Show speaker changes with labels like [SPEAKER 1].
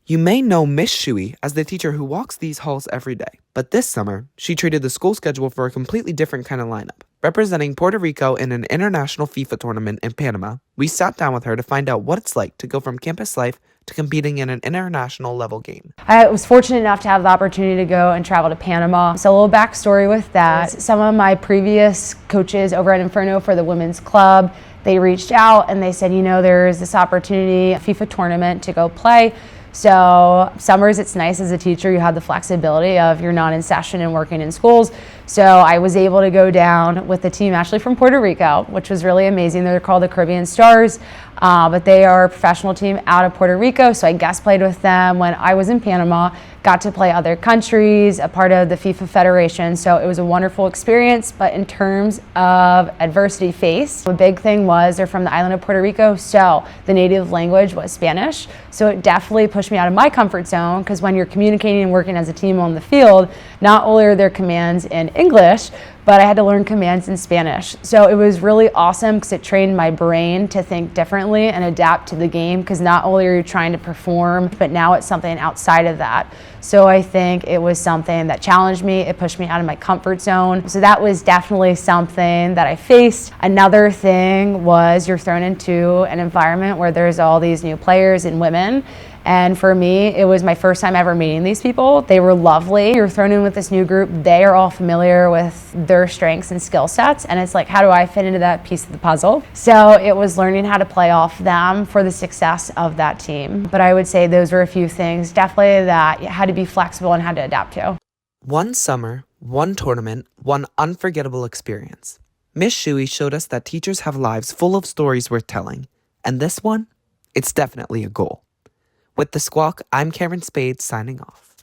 [SPEAKER 1] You may know Miss Shuey as the teacher who walks these halls every day, but this summer, she treated the school schedule for a completely different kind of lineup. Representing Puerto Rico in an international FIFA tournament in Panama, we sat down with her to find out what it's like to go from campus life to competing in an international level game.
[SPEAKER 2] I was fortunate enough to have the opportunity to go and travel to Panama. So a little backstory with that. Some of my previous coaches over at Inferno for the women's club, they reached out and they said, there's this opportunity, a FIFA tournament to go play. So summers, it's nice as a teacher, you have the flexibility of you're not in session and working in schools. So I was able to go down with the team actually from Puerto Rico, which was really amazing. They're called the Caribbean Stars, but they are a professional team out of Puerto Rico. So I guest played with them when I was in Panama, got to play other countries, a part of the FIFA Federation. So it was a wonderful experience. But in terms of adversity faced, the big thing was they're from the island of Puerto Rico. So the native language was Spanish. So it definitely pushed me out of my comfort zone because when you're communicating and working as a team on the field, not only are there commands in English, but I had to learn commands in Spanish. So it was really awesome because it trained my brain to think differently and adapt to the game because not only are you trying to perform, but now it's something outside of that. So I think it was something that challenged me. It pushed me out of my comfort zone. So that was definitely something that I faced. Another thing was you're thrown into an environment where there's all these new players and women. And for me, it was my first time ever meeting these people. They were lovely. You're thrown in with this new group. They are all familiar with their strengths and skill sets. And it's like, how do I fit into that piece of the puzzle? So it was learning how to play off them for the success of that team. But I would say those were a few things definitely that you had to be flexible and had to adapt to.
[SPEAKER 1] One summer, one tournament, one unforgettable experience. Miss Shuey showed us that teachers have lives full of stories worth telling. And this one, it's definitely a goal. With The Squawk, I'm Karen Spade signing off.